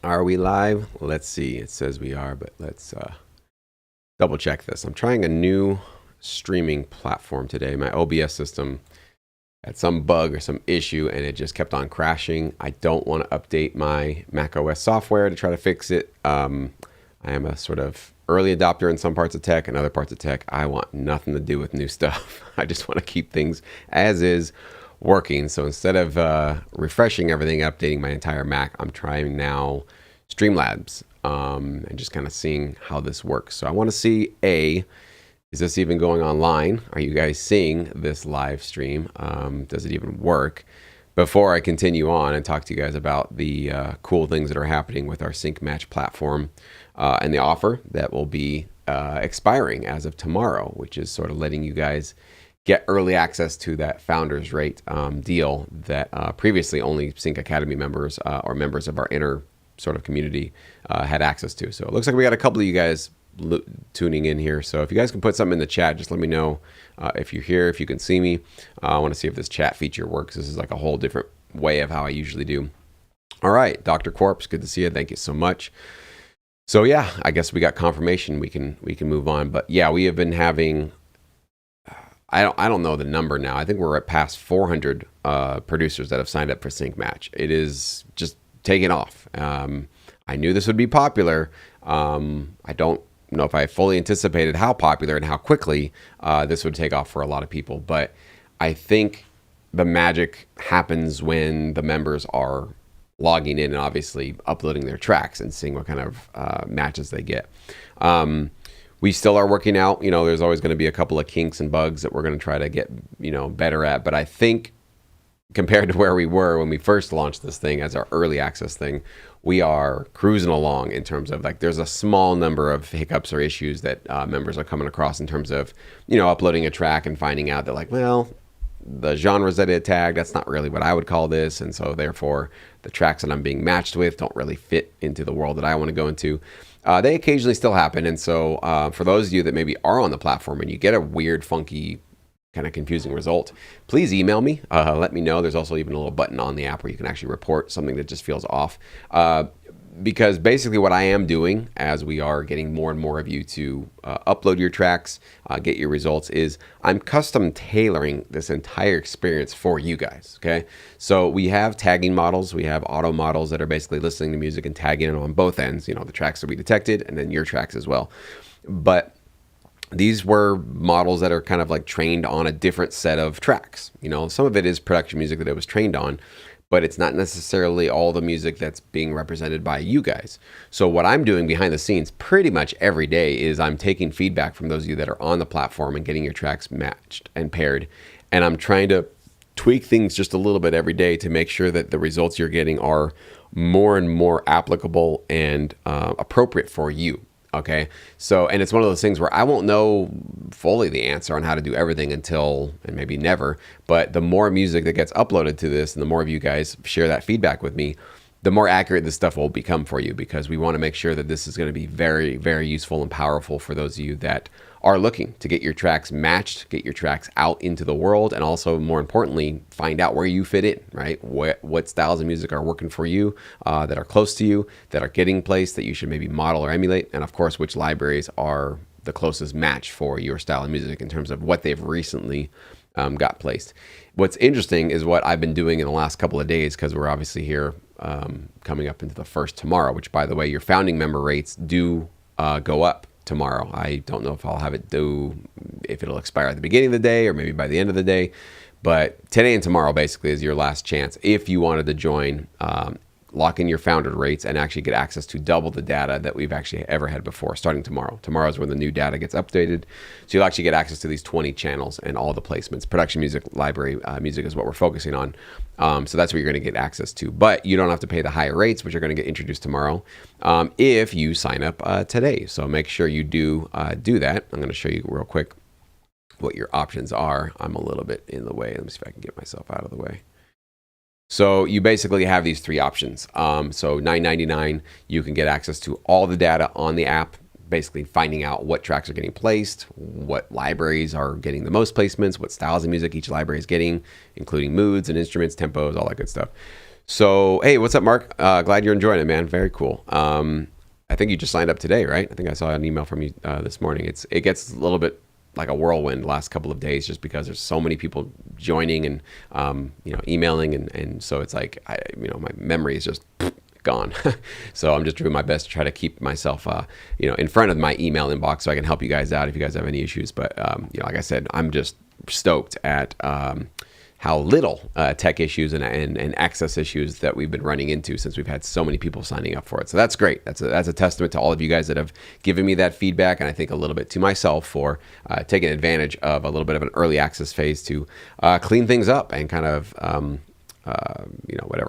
Are we live? Let's see. It says we are, but let's double check this. I'm trying a new streaming platform today. My OBS system had some bug or some issue and it just kept on crashing. I don't want to update my Mac OS software to try to fix it. I am a sort of early adopter in some parts of tech and other parts of tech. I want nothing to do with new stuff. I just want to keep things as is working. So instead of refreshing everything, updating my entire Mac, I'm trying now Streamlabs and just kind of seeing how this works. So I want to see is this even going online? Are you guys seeing this live stream? Does it even work? Before I continue on and talk to you guys about the cool things that are happening with our Sync Match platform and the offer that will be expiring as of tomorrow, which is sort of letting you guys get early access to that founders rate deal that previously only Sync Academy members or members of our inner sort of community had access to. So it looks like we got a couple of you guys tuning in here. So if you guys can put something in the chat, just let me know if you're here, if you can see me. I want to see if this chat feature works. This is like a whole different way of how I usually do. All right, Dr. Corpse, good to see you. Thank you so much. So yeah, I guess we got confirmation. We can move on. But yeah, we have been having. I don't know the number now. I think we're at past 400 producers that have signed up for Sync Match. It is just taking off. I knew this would be popular. I don't know if I fully anticipated how popular and how quickly this would take off for a lot of people. But I think the magic happens when the members are logging in and obviously uploading their tracks and seeing what kind of matches they get. We still are working out, there's always going to be a couple of kinks and bugs that we're going to try to get, better at. But I think compared to where we were when we first launched this thing as our early access thing, we are cruising along in terms of there's a small number of hiccups or issues that members are coming across in terms of, uploading a track and finding out that the genres that it tagged, that's not really what I would call this. And so therefore the tracks that I'm being matched with don't really fit into the world that I want to go into. They occasionally still happen. And so for those of you that maybe are on the platform and you get a weird, funky, kind of confusing result, please email me. Let me know. There's also even a little button on the app where you can actually report something that just feels off. Because basically what I am doing as we are getting more and more of you to upload your tracks, get your results, is I'm custom tailoring this entire experience for you guys, okay? So we have tagging models. We have auto models that are basically listening to music and tagging it on both ends, the tracks that we detected and then your tracks as well. But these were models that are kind of trained on a different set of tracks. Some of it is production music that it was trained on, but it's not necessarily all the music that's being represented by you guys. So what I'm doing behind the scenes pretty much every day is I'm taking feedback from those of you that are on the platform and getting your tracks matched and paired. And I'm trying to tweak things just a little bit every day to make sure that the results you're getting are more and more applicable and appropriate for you. Okay, so, and it's one of those things where I won't know fully the answer on how to do everything until, and maybe never, but the more music that gets uploaded to this and the more of you guys share that feedback with me, the more accurate this stuff will become for you, because we want to make sure that this is going to be very, very useful and powerful for those of you that are looking to get your tracks matched, get your tracks out into the world, and also, more importantly, find out where you fit in, right? What styles of music are working for you, that are close to you, that are getting placed, that you should maybe model or emulate, and of course, which libraries are the closest match for your style of music in terms of what they've recently got placed. What's interesting is what I've been doing in the last couple of days, because we're obviously here coming up into the first tomorrow, which, by the way, your founding member rates do go up tomorrow. I don't know if I'll have it if it'll expire at the beginning of the day or maybe by the end of the day, but today and tomorrow basically is your last chance if you wanted to join, lock in your founder rates and actually get access to double the data that we've actually ever had before, starting tomorrow. Tomorrow is when the new data gets updated. So you'll actually get access to these 20 channels and all the placements. Production music, library music is what we're focusing on. So that's what you're going to get access to. But you don't have to pay the higher rates, which are going to get introduced tomorrow, if you sign up today. So make sure you do that. I'm going to show you real quick what your options are. I'm a little bit in the way. Let me see if I can get myself out of the way. So you basically have these three options. So $9.99, you can get access to all the data on the app, basically finding out what tracks are getting placed, what libraries are getting the most placements, what styles of music each library is getting, including moods and instruments, tempos, all that good stuff. So, hey, what's up, Mark? Glad you're enjoying it, man. Very cool. I think you just signed up today, right? I think I saw an email from you this morning. It gets a little bit like a whirlwind the last couple of days just because there's so many people joining and emailing and so it's like my memory is just gone. So I'm just doing my best to try to keep myself in front of my email inbox so I can help you guys out if you guys have any issues. But like I said, I'm just stoked at how little tech issues and access issues that we've been running into since we've had so many people signing up for it. So that's great. That's a testament to all of you guys that have given me that feedback, and I think a little bit to myself for taking advantage of a little bit of an early access phase to clean things up and kind of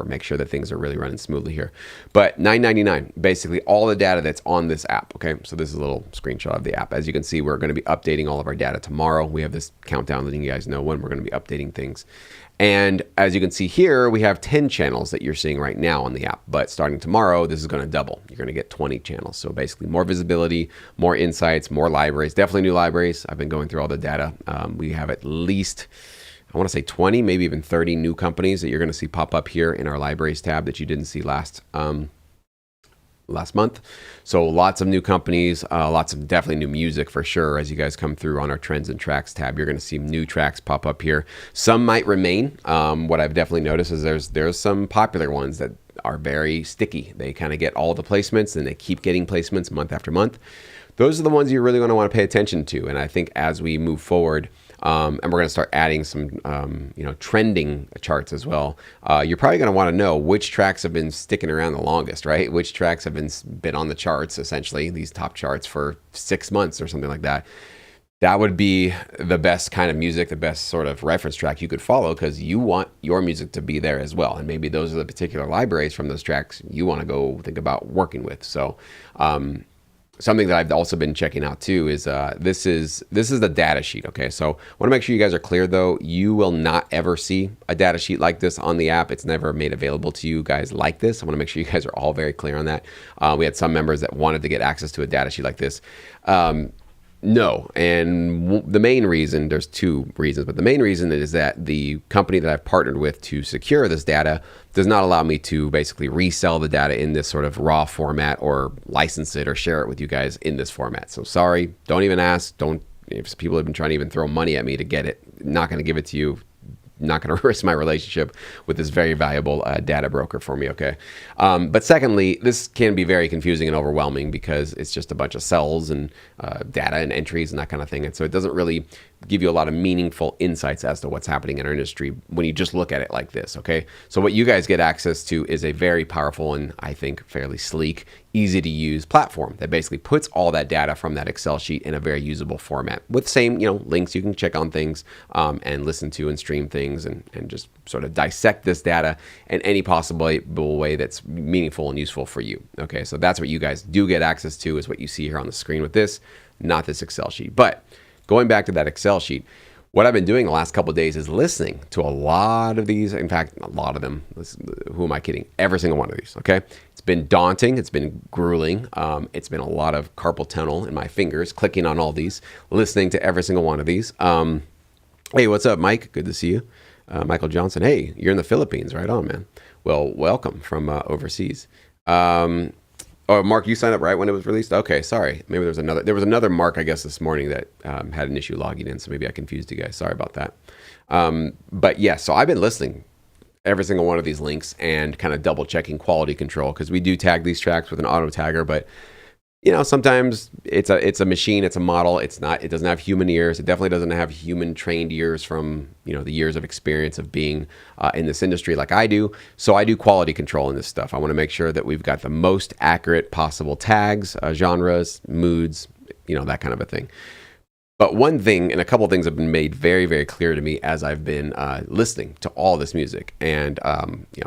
make sure that things are really running smoothly here. But $9.99, basically all the data that's on this app. Okay, so this is a little screenshot of the app. As you can see, we're going to be updating all of our data tomorrow. We have this countdown letting you guys know when we're going to be updating things. And as you can see here, we have 10 channels that you're seeing right now on the app. But starting tomorrow, this is going to double. You're going to get 20 channels. So basically more visibility, more insights, more libraries, definitely new libraries. I've been going through all the data. We have at least, I want to say 20, maybe even 30 new companies that you're going to see pop up here in our libraries tab that you didn't see last month. So lots of new companies, lots of definitely new music for sure. As you guys come through on our trends and tracks tab, you're going to see new tracks pop up here. Some might remain. What I've definitely noticed is there's some popular ones that are very sticky. They kind of get all the placements and they keep getting placements month after month. Those are the ones you're really going to want to pay attention to. And I think as we move forward, and we're going to start adding some, trending charts as well. You're probably going to want to know which tracks have been sticking around the longest, right? Which tracks have been on the charts, essentially, these top charts for 6 months or something like that. That would be the best kind of music, the best sort of reference track you could follow because you want your music to be there as well. And maybe those are the particular libraries from those tracks you want to go think about working with. So, something that I've also been checking out too is this is the data sheet. Okay, so I want to make sure you guys are clear though. You will not ever see a data sheet like this on the app. It's never made available to you guys like this. I want to make sure you guys are all very clear on that. We had some members that wanted to get access to a data sheet like this. No, and the main reason, there's two reasons, but the main reason is that the company that I've partnered with to secure this data does not allow me to basically resell the data in this sort of raw format or license it or share it with you guys in this format. So sorry, don't even ask. If people have been trying to even throw money at me to get it, not going to give it to you. Not going to risk my relationship with this very valuable data broker for me, okay? But secondly, this can be very confusing and overwhelming because it's just a bunch of cells and data and entries and that kind of thing. And so it doesn't really give you a lot of meaningful insights as to what's happening in our industry when you just look at it like this, okay? So what you guys get access to is a very powerful and I think fairly sleek, easy to use platform that basically puts all that data from that Excel sheet in a very usable format with same, links you can check on things and listen to and stream things and just sort of dissect this data in any possible way that's meaningful and useful for you. Okay, so that's what you guys do get access to is what you see here on the screen with this, not this Excel sheet. But going back to that Excel sheet, what I've been doing the last couple of days is listening to a lot of these. In fact, a lot of them. Who am I kidding? Every single one of these, okay? It's been daunting. It's been grueling. It's been a lot of carpal tunnel in my fingers, clicking on all these, listening to every single one of these. Hey, what's up, Mike? Good to see you. Michael Johnson. Hey, you're in the Philippines. Right on, man. Well, welcome from overseas. Oh, Mark, you signed up right when it was released? Okay, sorry. Maybe there was another Mark, I guess, this morning that had an issue logging in, so maybe I confused you guys. Sorry about that. But yeah, so I've been listening every single one of these links and kind of double checking quality control because we do tag these tracks with an auto tagger, but sometimes it's a machine, it's a model. It doesn't have human ears. It definitely doesn't have human trained ears from, the years of experience of being in this industry like I do. So I do quality control in this stuff. I want to make sure that we've got the most accurate possible tags, genres, moods, that kind of a thing. But one thing and a couple of things have been made very, very clear to me as I've been listening to all this music. And,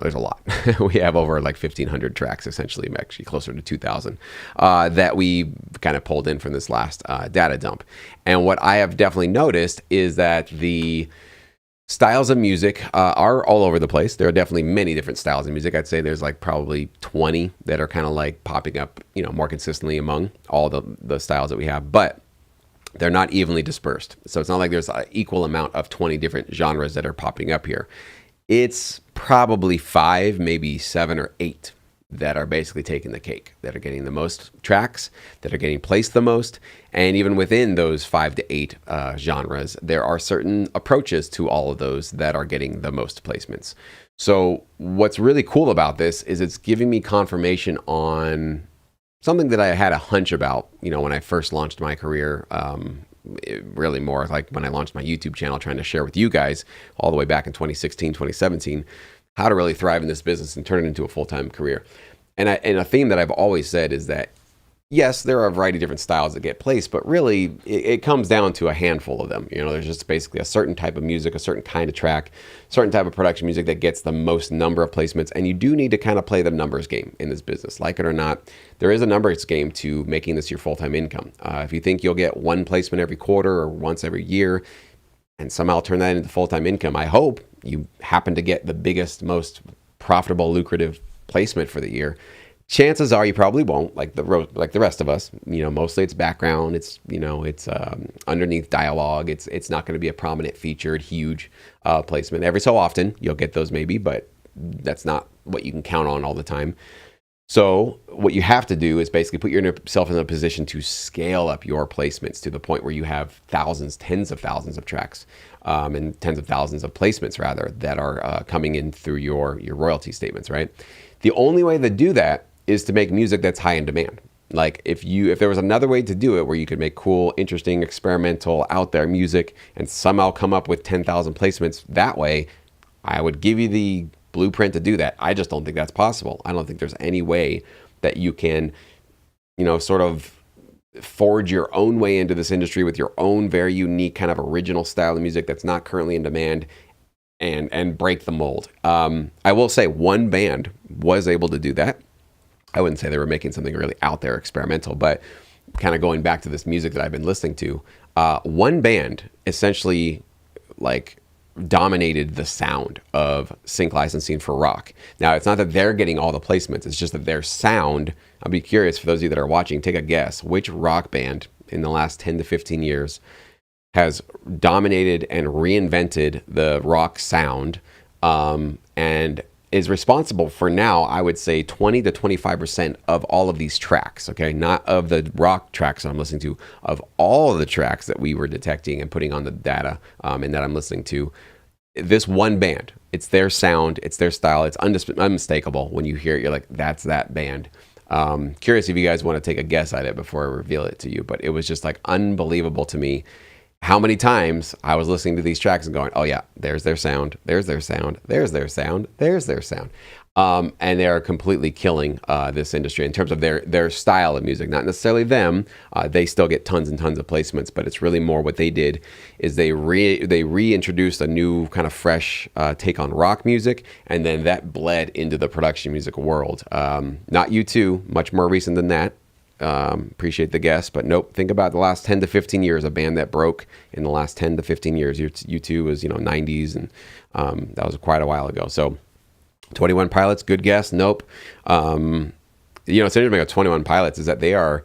there's a lot. We have over like 1,500 tracks, essentially, actually closer to 2,000, that we kind of pulled in from this last data dump. And what I have definitely noticed is that the styles of music are all over the place. There are definitely many different styles of music. I'd say there's like probably 20 that are kind of like popping up, more consistently among all the styles that we have. But they're not evenly dispersed. So it's not like there's an equal amount of 20 different genres that are popping up here. It's probably 5, maybe 7 or 8 that are basically taking the cake, that are getting the most tracks, that are getting placed the most. And even within those 5 to 8 genres, there are certain approaches to all of those that are getting the most placements. So what's really cool about this is it's giving me confirmation on something that I had a hunch about, when I first launched my career. Really more like when I launched my YouTube channel, trying to share with you guys all the way back in 2016, 2017, how to really thrive in this business and turn it into a full-time career. And a theme that I've always said is that, yes, there are a variety of different styles that get placed, but really it comes down to a handful of them. There's just basically a certain type of music, a certain kind of track, certain type of production music that gets the most number of placements. And you do need to kind of play the numbers game in this business. Like it or not, there is a numbers game to making this your full-time income. If you think you'll get one placement every quarter or once every year and somehow turn that into full-time income, I hope you happen to get the biggest, most profitable, lucrative placement for the year. Chances are you probably won't, like the rest of us. Mostly it's background. It's it's underneath dialogue. It's not going to be a prominent, featured, huge placement. Every so often you'll get those maybe, but that's not what you can count on all the time. So what you have to do is basically put yourself in a position to scale up your placements to the point where you have thousands, tens of thousands of tracks, and tens of thousands of placements rather that are coming in through your royalty statements, right? The only way to do that is to make music that's high in demand. Like if there was another way to do it where you could make cool, interesting, experimental, out there music and somehow come up with 10,000 placements that way, I would give you the blueprint to do that. I just don't think that's possible. I don't think there's any way that you can, sort of forge your own way into this industry with your own very unique kind of original style of music that's not currently in demand and break the mold. I will say one band was able to do that. I wouldn't say they were making something really out there experimental, but kind of going back to this music that I've been listening to, one band essentially dominated the sound of sync licensing for rock. Now, it's not that they're getting all the placements, it's just that their sound, I'll be curious for those of you that are watching, take a guess, which rock band in the last 10 to 15 years has dominated and reinvented the rock sound, and is responsible for now, I would say 20 to 25% of all of these tracks, okay? Not of the rock tracks that I'm listening to, of all of the tracks that we were detecting and putting on the data and that I'm listening to. This one band, it's their sound, it's their style, it's unmistakable. When you hear it, you're like, that's that band. Curious if you guys want to take a guess at it before I reveal it to you, but it was just like unbelievable to me how many times I was listening to these tracks and going, oh yeah, there's their sound, there's their sound, there's their sound, there's their sound. And they are completely killing this industry in terms of their style of music. Not necessarily them. They still get tons and tons of placements, but it's really more what they did is they reintroduced a new kind of fresh take on rock music, and then that bled into the production music world. Not U2, much more recent than that. Appreciate the guess, but nope. Think about the last 10 to 15 years, a band that broke in the last 10 to 15 years. U2 was, 90s, and that was quite a while ago. So 21 Pilots, good guess. Nope. It's interesting about 21 Pilots is that they're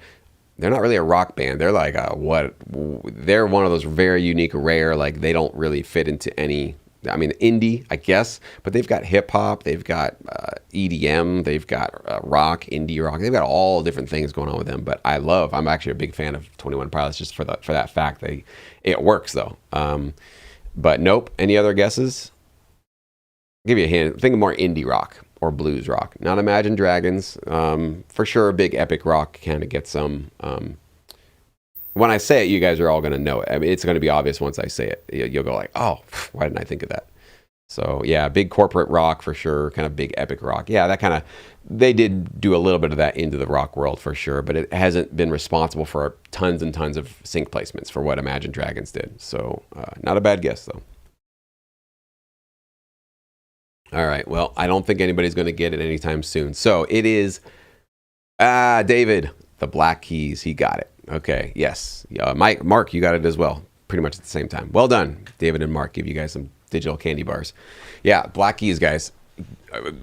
not really a rock band. They're like they're one of those very unique, rare, like they don't really fit into any, indie, I guess, but they've got hip hop, they've got EDM, they've got rock, indie rock, they've got all different things going on with them. But I'm actually a big fan of 21 Pilots just for that fact. It works though. But nope. Any other guesses? I'll give you a hint. Think of more indie rock or blues rock. Not Imagine Dragons. For sure, big epic rock kind of gets some. When I say it, you guys are all going to know it. It's going to be obvious once I say it. You'll go like, oh, why didn't I think of that? So yeah, big corporate rock for sure, kind of big epic rock. Yeah, they did do a little bit of that into the rock world for sure, but it hasn't been responsible for tons and tons of sync placements for what Imagine Dragons did. So not a bad guess though. All right, well, I don't think anybody's going to get it anytime soon. So it is, David, the Black Keys, he got it. Okay, yes. Mark, you got it as well, pretty much at the same time. Well done, David and Mark. Give you guys some digital candy bars. Yeah, Black Keys, guys.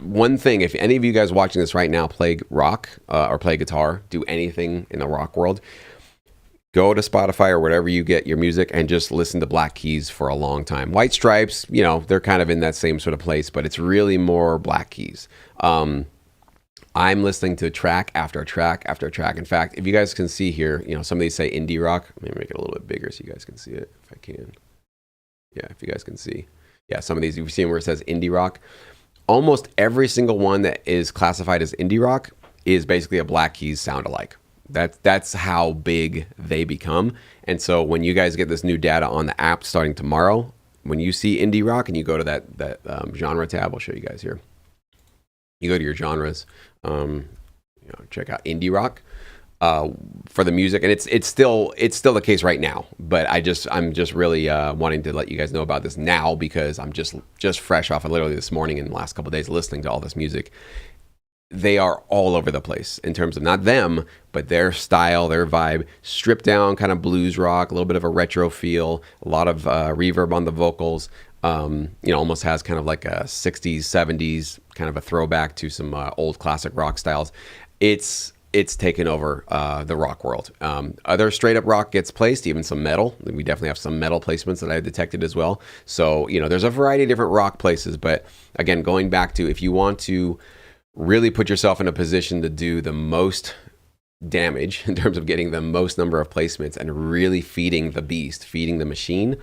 One thing, if any of you guys watching this right now play rock or play guitar, do anything in the rock world, go to Spotify or wherever you get your music and just listen to Black Keys for a long time. White Stripes, you know, they're kind of in that same sort of place, but it's really more Black Keys. I'm listening to track after track after track. In fact, if you guys can see here, you know, some of these say indie rock. Let me make it a little bit bigger so you guys can see it if I can. Yeah, if you guys can see. Yeah, some of these, you've seen where it says indie rock. Almost every single one that is classified as indie rock is basically a Black Keys sound alike. That's how big they become. And so when you guys get this new data on the app starting tomorrow, when you see indie rock and you go to that genre tab, I'll show you guys here. You go to your genres, check out indie rock for the music, and it's still the case right now. But I'm just really wanting to let you guys know about this now because I'm just fresh off of literally this morning and the last couple of days listening to all this music. They are all over the place in terms of not them, but their style, their vibe, stripped down kind of blues rock, a little bit of a retro feel, a lot of reverb on the vocals. Almost has kind of like a 60s, 70s kind of a throwback to some old classic rock styles. It's taken over the rock world. Other straight up rock gets placed, even some metal. We definitely have some metal placements that I detected as well. So, there's a variety of different rock places. But again, going back to if you want to really put yourself in a position to do the most damage in terms of getting the most number of placements and really feeding the beast, feeding the machine,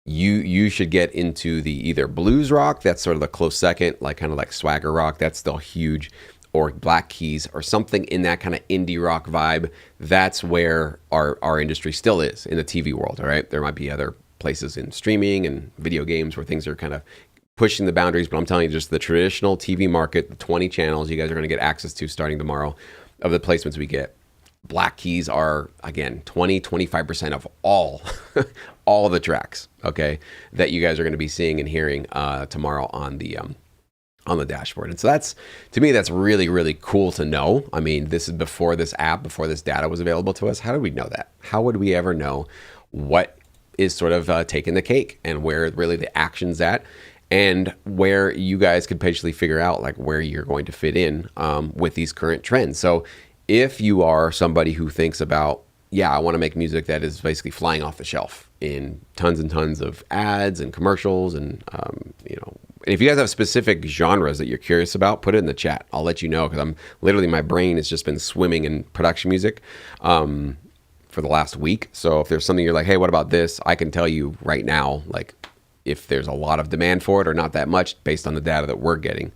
you should get into the either blues rock, that's sort of the close second, like kind of like swagger rock, that's still huge, or Black Keys or something in that kind of indie rock vibe. That's where our industry still is in the TV world. All right, there might be other places in streaming and video games where things are kind of pushing the boundaries, but I'm telling you, just the traditional TV market, the 20 channels you guys are going to get access to starting tomorrow of the placements we get. Black Keys are, again, 25% of all the tracks, okay, that you guys are going to be seeing and hearing tomorrow on the dashboard. And so that's, to me, that's really, really cool to know. I mean, this is before this data was available to us. How did we know that? How would we ever know what is sort of taking the cake and where really the action's at? And where you guys could potentially figure out like where you're going to fit in with these current trends. So if you are somebody who thinks about, I want to make music that is basically flying off the shelf in tons and tons of ads and commercials, and if you guys have specific genres that you're curious about, put it in the chat. I'll let you know, because my brain has just been swimming in production music for the last week. So if there's something you're like, hey, what about this? I can tell you right now, like, if there's a lot of demand for it or not that much based on the data that we're getting.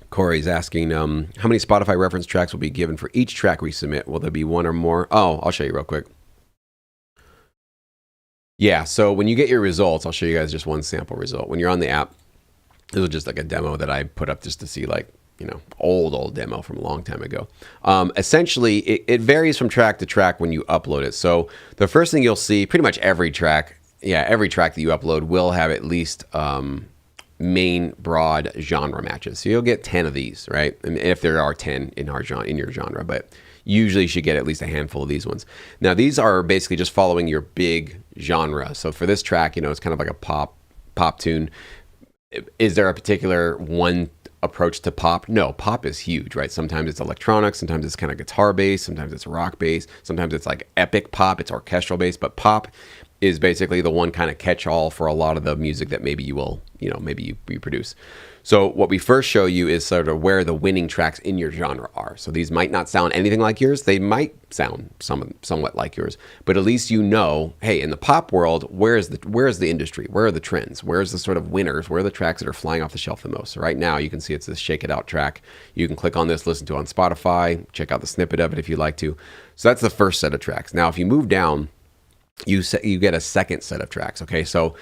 Corey's asking, how many Spotify reference tracks will be given for each track we submit? Will there be one or more? Oh, I'll show you real quick. Yeah, so when you get your results, I'll show you guys just one sample result. When you're on the app, this was just like a demo that I put up just to see, like, old demo from a long time ago. Essentially, it varies from track to track when you upload it. So the first thing you'll see, pretty much every track that you upload will have at least main broad genre matches. So you'll get 10 of these, right? And if there are 10 in your genre, but usually you should get at least a handful of these ones. Now, these are basically just following your big genre. So for this track, it's kind of like a pop tune. Is there a particular one approach to pop? No, pop is huge, right? Sometimes it's electronic, sometimes it's kind of guitar based, sometimes it's rock based, sometimes it's like epic pop, it's orchestral based, but pop is basically the one kind of catch all for a lot of the music that maybe you will, maybe you produce. So what we first show you is sort of where the winning tracks in your genre are. So these might not sound anything like yours. They might sound somewhat like yours, but at least hey, in the pop world, where is the industry? Where are the trends? Where's the sort of winners? Where are the tracks that are flying off the shelf the most? So right now you can see it's this Shake It Out track. You can click on this, listen to it on Spotify, check out the snippet of it if you'd like to. So that's the first set of tracks. Now, if you move down, you get a second set of tracks. Okay, so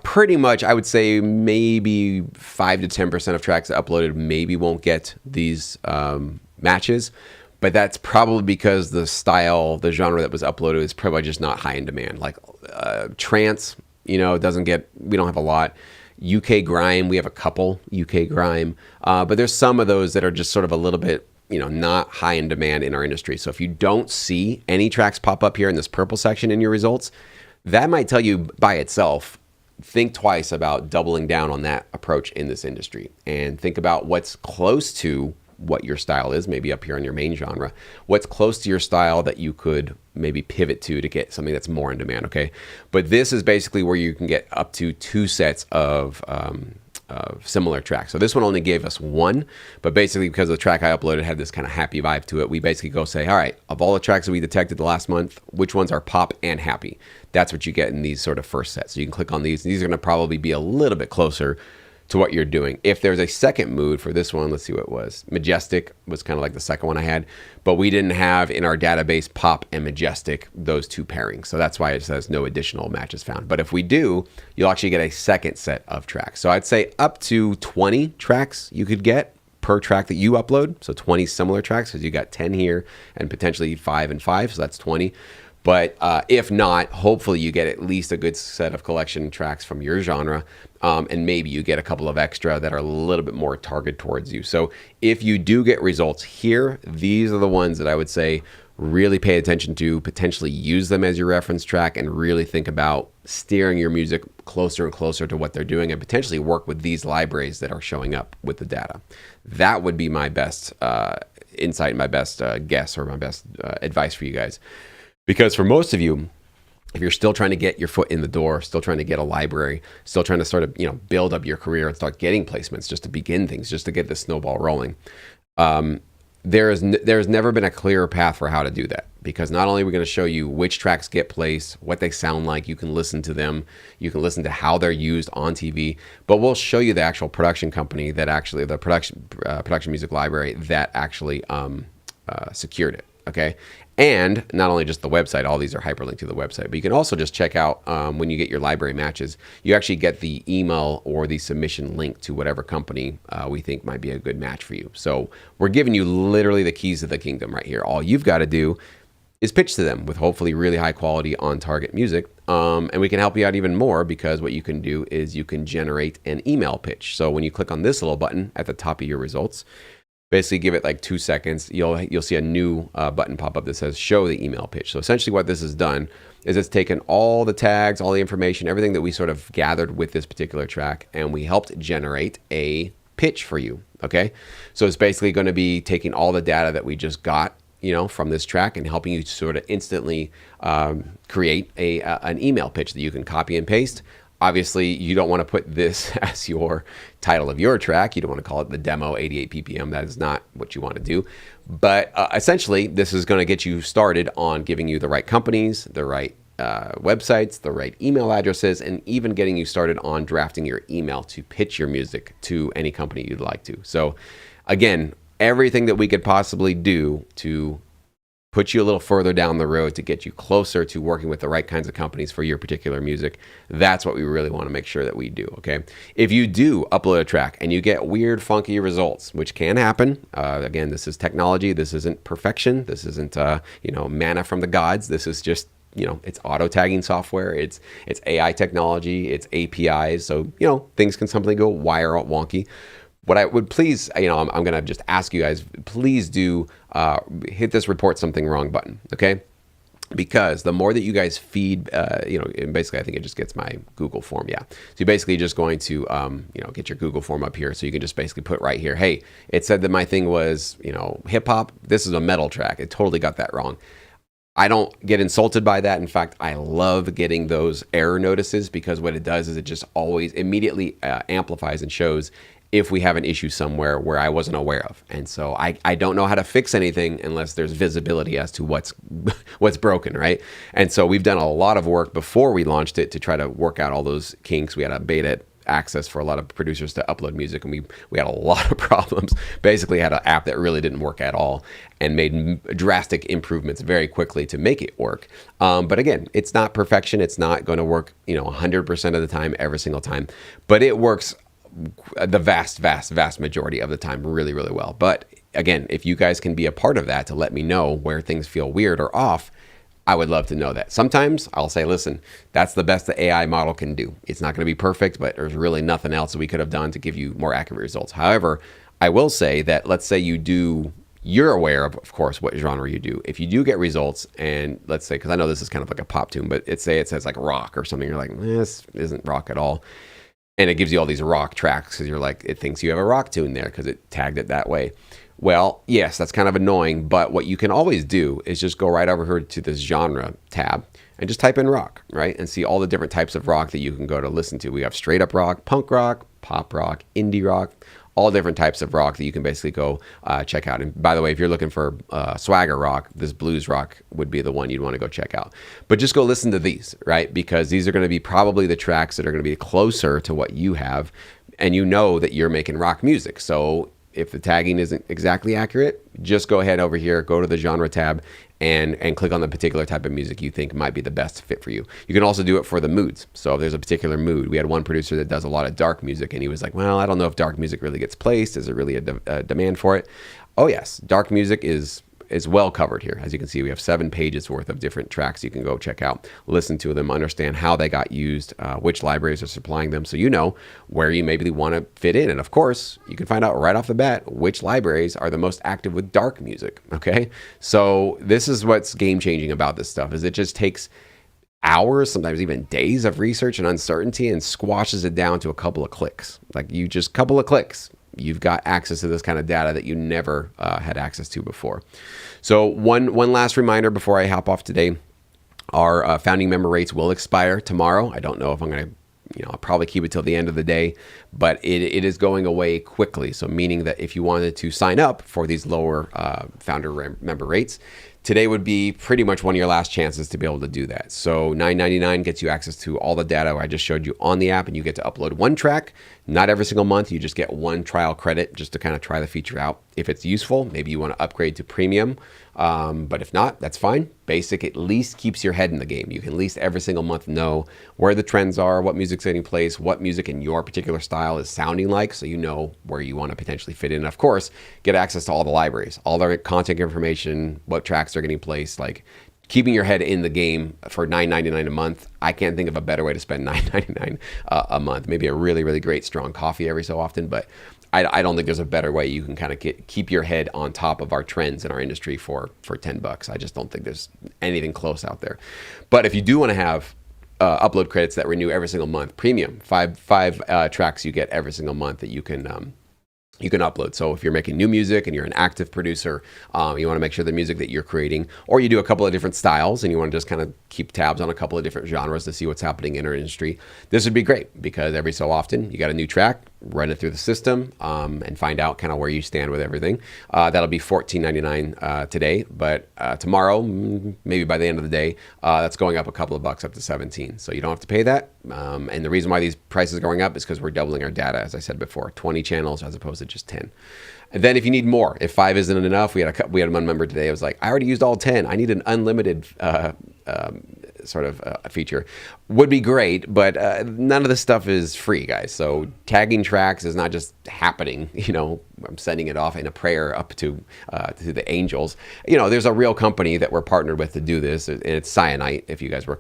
pretty much, I would say maybe 5 to 10% of tracks uploaded maybe won't get these matches, but that's probably because the genre that was uploaded is probably just not high in demand. Like trance, we don't have a lot. UK grime, we have a couple UK grime, but there's some of those that are just sort of a little bit, not high in demand in our industry. So if you don't see any tracks pop up here in this purple section in your results, that might tell you by itself, think twice about doubling down on that approach in this industry, and think about what's close to what your style is, maybe up here on your main genre, what's close to your style that you could maybe pivot to get something that's more in demand, okay? But this is basically where you can get up to 2 sets of similar tracks. So this one only gave us 1, but basically because the track I uploaded had this kind of happy vibe to it, we basically go say, all right, of all the tracks that we detected the last month, which ones are pop and happy? That's what you get in these sort of first sets. So you can click on these. These are going to probably be a little bit closer to what you're doing. If there's a second mood for this one, let's see what it was. Majestic was kind of like the second one I had, but we didn't have in our database pop and majestic, those 2 pairings. So that's why it says no additional matches found. But if we do, you'll actually get a second set of tracks. So I'd say up to 20 tracks you could get per track that you upload. So 20 similar tracks, because you got 10 here and potentially 5 and 5. So that's 20. But if not, hopefully you get at least a good set of collection tracks from your genre, and maybe you get a couple of extra that are a little bit more targeted towards you. So if you do get results here, these are the ones that I would say really pay attention to, potentially use them as your reference track, and really think about steering your music closer and closer to what they're doing, and potentially work with these libraries that are showing up with the data. That would be my best insight, my best guess, or my best advice for you guys. Because for most of you, if you're still trying to get your foot in the door, still trying to get a library, still trying to sort of, build up your career and start getting placements just to begin things, just to get the snowball rolling, there's never been a clearer path for how to do that. Because not only are we going to show you which tracks get placed, what they sound like, you can listen to them, you can listen to how they're used on TV, but we'll show you the actual production company that actually, the production music library that actually secured it. Okay. And not only just the website, all these are hyperlinked to the website, but you can also just check out when you get your library matches, you actually get the email or the submission link to whatever company we think might be a good match for you. So we're giving you literally the keys to the kingdom right here. All you've got to do is pitch to them with hopefully really high quality on target music. And we can help you out even more, because what you can do is you can generate an email pitch. So when you click on this little button at the top of your results, basically give it like 2 seconds, you'll see a new button pop up that says show the email pitch. So essentially what this has done is it's taken all the tags, all the information, everything that we sort of gathered with this particular track, and we helped generate a pitch for you. Okay. So it's basically going to be taking all the data that we just got, from this track, and helping you sort of instantly create an email pitch that you can copy and paste. Obviously, you don't want to put this as your title of your track. You don't want to call it the demo 88 ppm. That is not what you want to do. But essentially, this is going to get you started on giving you the right companies, the right websites, the right email addresses, and even getting you started on drafting your email to pitch your music to any company you'd like to. So again, everything that we could possibly do to put you a little further down the road to get you closer to working with the right kinds of companies for your particular music. That's what we really want to make sure that we do, okay? If you do upload a track and you get weird, funky results, which can happen, again, this is technology. This isn't perfection. This isn't, manna from the gods. This is just, it's auto tagging software. It's AI technology. It's APIs. So, things can sometimes go wire out wonky. What I would please, I'm going to just ask you guys, please do hit this report something wrong button, okay? Because the more that you guys feed, and basically I think it just gets my Google form, yeah. So you're basically just going to, get your Google form up here. So you can just basically put right here, hey, it said that my thing was, hip hop. This is a metal track. It totally got that wrong. I don't get insulted by that. In fact, I love getting those error notices, because what it does is it just always immediately amplifies and shows if we have an issue somewhere where I wasn't aware of. And so I don't know how to fix anything unless there's visibility as to what's broken, right? And so we've done a lot of work before we launched it to try to work out all those kinks. We had a beta access for a lot of producers to upload music, and we had a lot of problems. Basically had an app that really didn't work at all, and made drastic improvements very quickly to make it work. But again, it's not perfection. It's not going to work 100% of the time, every single time, but it works the vast majority of the time really, really well. But again, if you guys can be a part of that to let me know where things feel weird or off, I would love to know that. Sometimes I'll say, listen, that's the best the AI model can do. It's not going to be perfect, but there's really nothing else that we could have done to give you more accurate results. However, I will say that, let's say you're aware of course, what genre you do. If you do get results, and let's say, because I know this is kind of like a pop tune, but it says like rock or something, you're like, this isn't rock at all. And it gives you all these rock tracks because you're like, it thinks you have a rock tune there because it tagged it that way. Well, yes, that's kind of annoying, but what you can always do is just go right over here to this genre tab and just type in rock, right? And see all the different types of rock that you can go to listen to. We have straight up rock, punk rock, pop rock, indie rock, all different types of rock that you can basically go check out. And by the way, if you're looking for swagger rock, this blues rock would be the one you'd want to go check out. But just go listen to these, right? Because these are going to be probably the tracks that are going to be closer to what you have. And you know that you're making rock music. So if the tagging isn't exactly accurate, just go ahead over here, go to the genre tab, and click on the particular type of music you think might be the best fit for you. You can also do it for the moods. So if there's a particular mood, we had one producer that does a lot of dark music, and he was like, well, I don't know if dark music really gets placed. Is there really a demand for it? Oh yes, dark music is well covered here. As you can see, we have 7 pages worth of different tracks you can go check out, listen to them, understand how they got used, which libraries are supplying them, so you know where you maybe want to fit in. And of course, you can find out right off the bat which libraries are the most active with dark music, okay? So this is what's game-changing about this stuff, is it just takes hours, sometimes even days of research and uncertainty and squashes it down to a couple of clicks. Like couple of clicks, you've got access to this kind of data that you never had access to before. So one last reminder before I hop off today, our founding member rates will expire tomorrow. I don't know if I'm going to, I'll probably keep it till the end of the day, but it is going away quickly. So meaning that if you wanted to sign up for these lower founder member rates, today would be pretty much one of your last chances to be able to do that. So $9.99 gets you access to all the data I just showed you on the app, and you get to upload one track. Not every single month. You just get one trial credit just to kind of try the feature out. If it's useful, maybe you want to upgrade to premium. But if not, that's fine. Basic at least keeps your head in the game. You can at least every single month know where the trends are, what music's taking place, what music in your particular style is sounding like, so you know where you want to potentially fit in. And of course, get access to all the libraries, all their content information, what tracks are getting placed, like keeping your head in the game for $9.99 a month. I can't think of a better way to spend $9.99 a month. Maybe a really, really great strong coffee every so often, but I don't think there's a better way you can kind of keep your head on top of our trends in our industry for $10. I just don't think there's anything close out there. But if you do want to have upload credits that renew every single month, premium, five tracks you get every single month that you can upload. So if you're making new music and you're an active producer, you want to make sure the music that you're creating, or you do a couple of different styles and you want to just kind of keep tabs on a couple of different genres to see what's happening in our industry, this would be great, because every so often you got a new track, run it through the system, and find out kind of where you stand with everything. That'll be $14.99 today, but tomorrow, maybe by the end of the day, that's going up a couple of bucks up to $17. So you don't have to pay that. And the reason why these prices are going up is because we're doubling our data, as I said before, 20 channels as opposed to just 10. And then if you need more, if 5 isn't enough, we had one member today. I was like, I already used all 10. I need an unlimited feature. Would be great, but none of this stuff is free, guys. So tagging tracks is not just happening. I'm sending it off in a prayer up to the angels. There's a real company that we're partnered with to do this, and it's Cyanite. If you guys were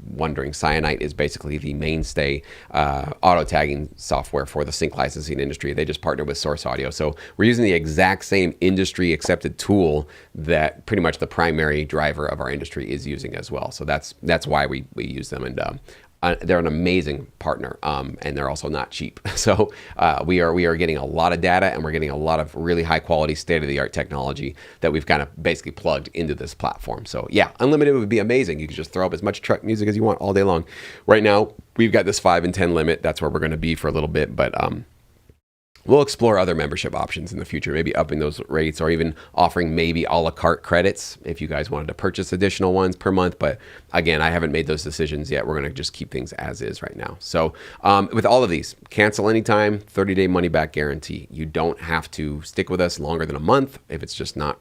wondering, Cyanite is basically the mainstay auto tagging software for the sync licensing industry. They just partnered with Source Audio, so we're using the exact same industry accepted tool that pretty much the primary driver of our industry is using as well. So that's why we use them, and they're an amazing partner, and they're also not cheap. So we are getting a lot of data, and we're getting a lot of really high quality, state-of-the-art technology that we've kind of basically plugged into this platform. So yeah, unlimited would be amazing. You can just throw up as much truck music as you want all day long. Right now, we've got this 5 and 10 limit. That's where we're going to be for a little bit, but we'll explore other membership options in the future, maybe upping those rates, or even offering maybe a la carte credits if you guys wanted to purchase additional ones per month. But again, I haven't made those decisions yet. We're going to just keep things as is right now. So with all of these, cancel anytime, 30-day money back guarantee. You don't have to stick with us longer than a month if it's just not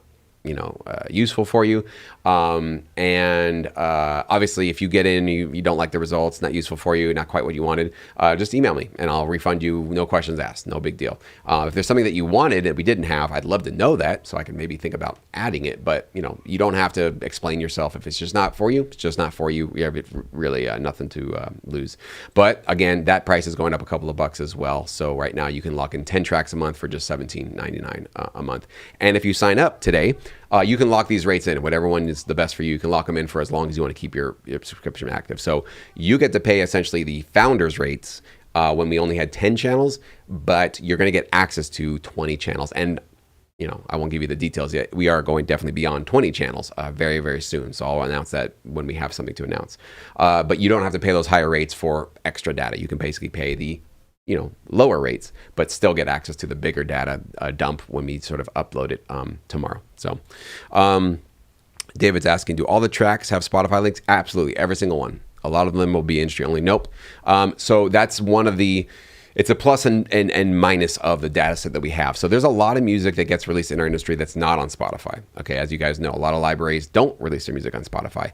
useful for you. And obviously, if you get in, you don't like the results, not useful for you, not quite what you wanted, just email me and I'll refund you, no questions asked, no big deal. If there's something that you wanted that we didn't have, I'd love to know that so I can maybe think about adding it. But you don't have to explain yourself. If it's just not for you, it's just not for you. You have really nothing to lose. But again, that price is going up a couple of bucks as well. So right now you can lock in 10 tracks a month for just $17.99 a month. And if you sign up today, you can lock these rates in. Whatever one is the best for you, you can lock them in for as long as you want to keep your subscription active. So you get to pay essentially the founders rates when we only had 10 channels, but you're going to get access to 20 channels. And I won't give you the details yet. We are going definitely beyond 20 channels very, very soon. So I'll announce that when we have something to announce. But you don't have to pay those higher rates for extra data. You can basically pay the lower rates, but still get access to the bigger data dump when we sort of upload it tomorrow. So David's asking, do all the tracks have Spotify links? Absolutely, every single one. A lot of them will be industry only. Nope. So that's one of the, it's a plus and minus of the data set that we have. So there's a lot of music that gets released in our industry that's not on Spotify. Okay, as you guys know, a lot of libraries don't release their music on Spotify.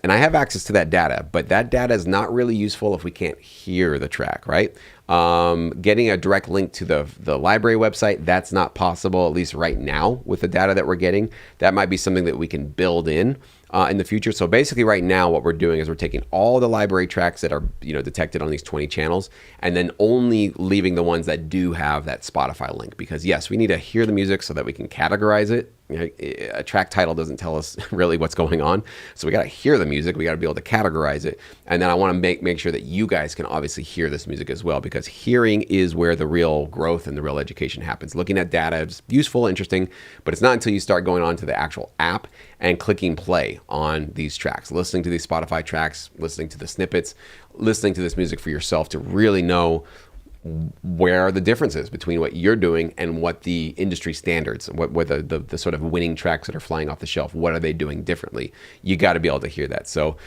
And I have access to that data, but that data is not really useful if we can't hear the track, right? Getting a direct link to the library website, that's not possible, at least right now with the data that we're getting. That might be something that we can build in the future. So basically right now what we're doing is we're taking all the library tracks that are detected on these 20 channels and then only leaving the ones that do have that Spotify link, because yes, we need to hear the music so that we can categorize it. A track title doesn't tell us really what's going on. So we got to hear the music. We got to be able to categorize it. And then I want to make sure that you guys can obviously hear this music as well, because hearing is where the real growth and the real education happens. Looking at data is useful, interesting, but it's not until you start going on to the actual app and clicking play on these tracks, listening to these Spotify tracks, listening to the snippets, listening to this music for yourself to really know where are the differences between what you're doing and what the industry standards, what the sort of winning tracks that are flying off the shelf, what are they doing differently? You got to be able to hear that. So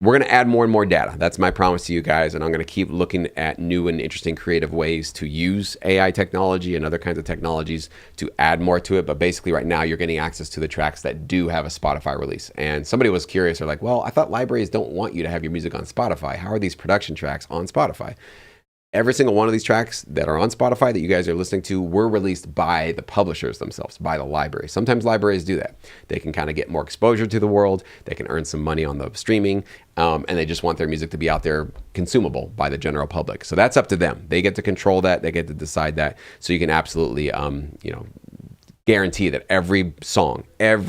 we're going to add more and more data. That's my promise to you guys. And I'm going to keep looking at new and interesting creative ways to use AI technology and other kinds of technologies to add more to it. But basically right now you're getting access to the tracks that do have a Spotify release. And somebody was curious, they're like, well, I thought libraries don't want you to have your music on Spotify. How are these production tracks on Spotify? Every single one of these tracks that are on Spotify that you guys are listening to were released by the publishers themselves, by the library. Sometimes libraries do that. They can kind of get more exposure to the world. They can earn some money on the streaming, and they just want their music to be out there consumable by the general public. So that's up to them. They get to control that. They get to decide that. So you can absolutely, guarantee that every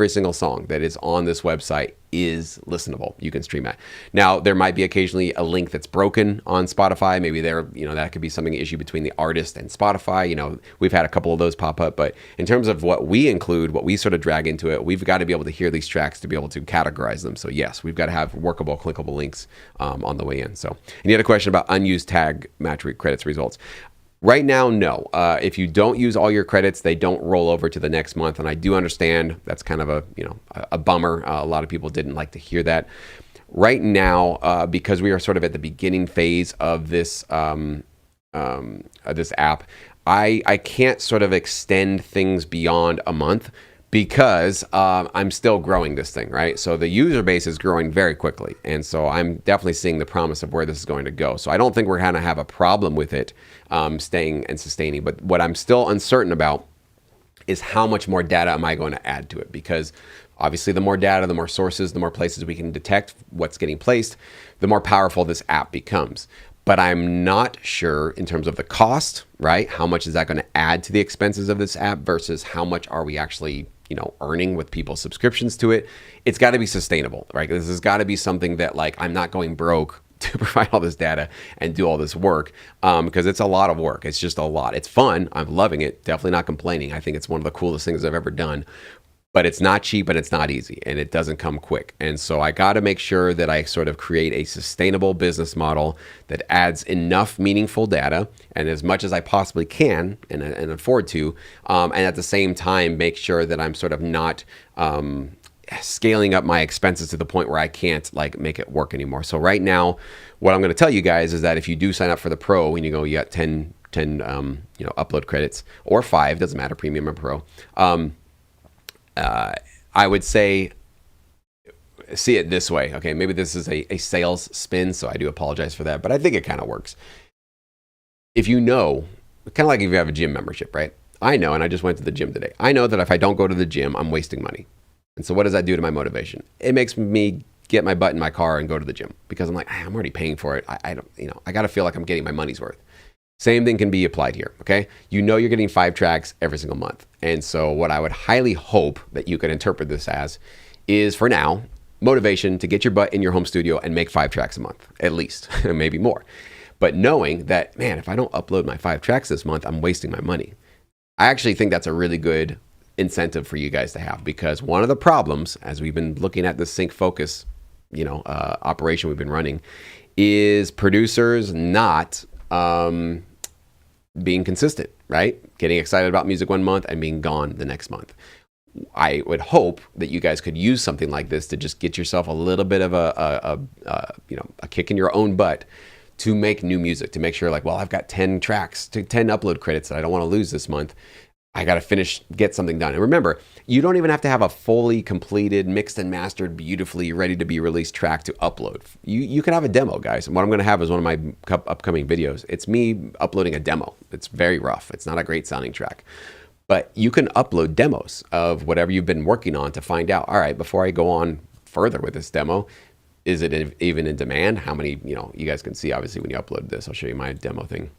single song that is on this website is listenable. You can stream it. Now, there might be occasionally a link that's broken on Spotify. Maybe that could be something, an issue between the artist and Spotify. We've had a couple of those pop up, but in terms of what we include, what we sort of drag into it, we've got to be able to hear these tracks to be able to categorize them. So yes, we've got to have workable, clickable links on the way in. So, and you had a question about unused tag match credits results. Right now, no. If you don't use all your credits, they don't roll over to the next month. And I do understand that's kind of a bummer. A lot of people didn't like to hear that. Right now, because we are sort of at the beginning phase of this this app, I can't sort of extend things beyond a month, because I'm still growing this thing, right? So the user base is growing very quickly. And so I'm definitely seeing the promise of where this is going to go. So I don't think we're going to have a problem with it staying and sustaining. But what I'm still uncertain about is how much more data am I going to add to it? Because obviously the more data, the more sources, the more places we can detect what's getting placed, the more powerful this app becomes. But I'm not sure in terms of the cost, right? How much is that going to add to the expenses of this app versus how much are we actually earning with people's subscriptions to it? It's got to be sustainable, right? This has got to be something that I'm not going broke to provide all this data and do all this work, because it's a lot of work. It's just a lot. It's fun. I'm loving it. Definitely not complaining. I think it's one of the coolest things I've ever done. But it's not cheap and it's not easy and it doesn't come quick. And so I got to make sure that I sort of create a sustainable business model that adds enough meaningful data and as much as I possibly can and afford to, and at the same time make sure that I'm sort of not scaling up my expenses to the point where I can't make it work anymore. So right now, what I'm going to tell you guys is that if you do sign up for the Pro and you got 10 upload credits or 5, doesn't matter, Premium or Pro. I would say, see it this way. Okay, maybe this is a sales spin, so I do apologize for that, but I think it kind of works. If kind of like if you have a gym membership, right? I know, and I just went to the gym today. I know that if I don't go to the gym, I'm wasting money. And so what does that do to my motivation? It makes me get my butt in my car and go to the gym because I'm like, I'm already paying for it. I don't, I got to feel like I'm getting my money's worth. Same thing can be applied here, okay? You're getting 5 tracks every single month. And so what I would highly hope that you could interpret this as is, for now, motivation to get your butt in your home studio and make 5 tracks a month, at least, maybe more. But knowing that, man, if I don't upload my 5 tracks this month, I'm wasting my money. I actually think that's a really good incentive for you guys to have, because one of the problems, as we've been looking at this sync focus, operation we've been running, is producers not being consistent, right? Getting excited about music one month and being gone the next month. I would hope that you guys could use something like this to just get yourself a little bit of a kick in your own butt to make new music, to make sure like, well, I've got 10 tracks, 10 upload credits that I don't want to lose this month. I got to get something done. And remember, you don't even have to have a fully completed, mixed and mastered, beautifully ready to be released track to upload. You can have a demo, guys. And what I'm going to have is one of my upcoming videos. It's me uploading a demo. It's very rough. It's not a great sounding track. But you can upload demos of whatever you've been working on to find out, all right, before I go on further with this demo, is it even in demand? How many, you guys can see, obviously, when you upload this. I'll show you my demo thing.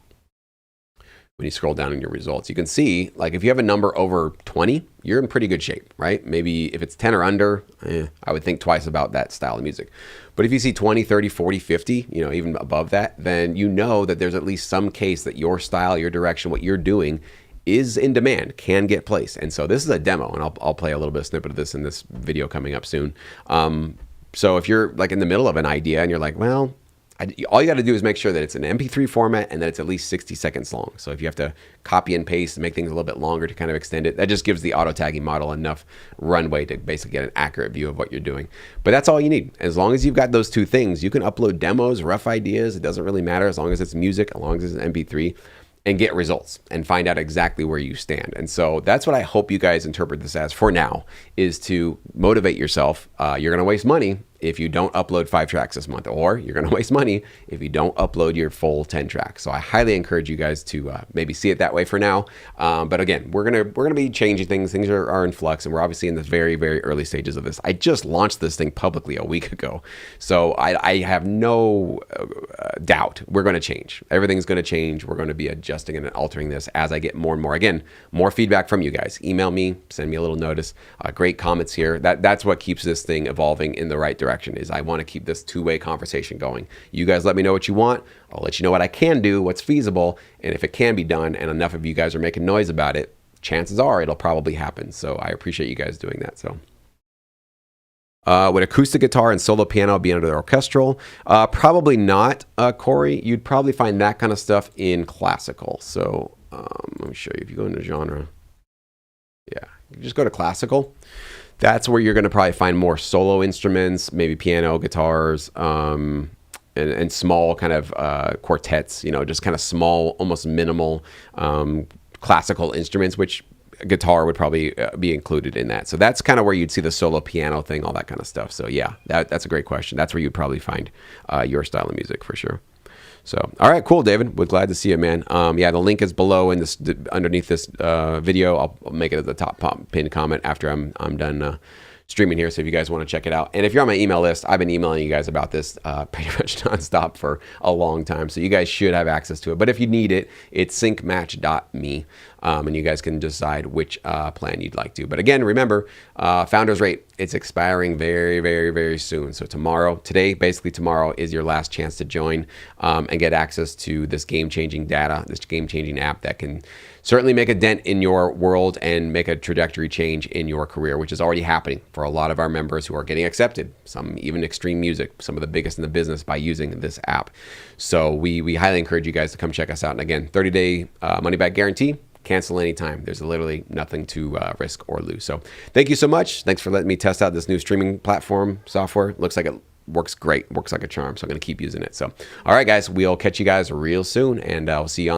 When you scroll down in your results, you can see, like, if you have a number over 20, you're in pretty good shape, right? Maybe if it's 10 or under, I would think twice about that style of music. But if you see 20, 30, 40, 50, even above that, then you know that there's at least some case that your style, your direction, what you're doing is in demand, can get placed. And so this is a demo, and I'll play a little bit of snippet of this in this video coming up soon. So if you're like in the middle of an idea and you're like, well, all you got to do is make sure that it's an MP3 format and that it's at least 60 seconds long. So if you have to copy and paste and make things a little bit longer to kind of extend it, that just gives the auto tagging model enough runway to basically get an accurate view of what you're doing. But that's all you need. As long as you've got those two things, you can upload demos, rough ideas. It doesn't really matter as long as it's music, as long as it's an MP3, and get results and find out exactly where you stand. And so that's what I hope you guys interpret this as for now, is to motivate yourself. You're going to waste money if you don't upload 5 tracks this month, or you're going to waste money if you don't upload your full 10 tracks. So I highly encourage you guys to maybe see it that way for now. But again, we're gonna be changing things. Things are in flux, and we're obviously in the very, very early stages of this. I just launched this thing publicly a week ago, so I have no doubt we're going to change. Everything's going to change. We're going to be adjusting and altering this as I get more and more. Again, more feedback from you guys. Email me, send me a little notice. Great comments here. That's what keeps this thing evolving in the right direction. Is I want to keep this two-way conversation going. You guys let me know what you want. I'll let you know what I can do, what's feasible, and if it can be done and enough of you guys are making noise about it, chances are it'll probably happen. So I appreciate you guys doing that. So would acoustic guitar and solo piano be under the orchestral? Probably not, Corey. You'd probably find that kind of stuff in classical. So let me show you. If you go into genre, yeah, you just go to classical. That's where you're going to probably find more solo instruments, maybe piano, guitars, and small kind of quartets, just kind of small, almost minimal classical instruments, which guitar would probably be included in that. So that's kind of where you'd see the solo piano thing, all that kind of stuff. So yeah, that's a great question. That's where you'd probably find your style of music for sure. So, all right, cool, David. We're glad to see you, man. Yeah, the link is below in this, underneath this video. I'll make it at the top pinned comment after I'm done streaming here. So if you guys want to check it out, and if you're on my email list, I've been emailing you guys about this pretty much nonstop for a long time. So you guys should have access to it. But if you need it, it's syncmatch.me, and you guys can decide which plan you'd like to. But again, remember, Founders Rate, it's expiring very, very, very soon. So basically tomorrow is your last chance to join and get access to this game-changing data, this game-changing app that can certainly make a dent in your world and make a trajectory change in your career, which is already happening for a lot of our members who are getting accepted, some even extreme music, some of the biggest in the business by using this app. So we highly encourage you guys to come check us out. And again, 30-day money-back guarantee. Cancel anytime. There's literally nothing to risk or lose. So thank you so much. Thanks for letting me test out this new streaming platform software. Looks like it works great. Works like a charm. So I'm going to keep using it. So, all right, guys, we'll catch you guys real soon, and I'll see you on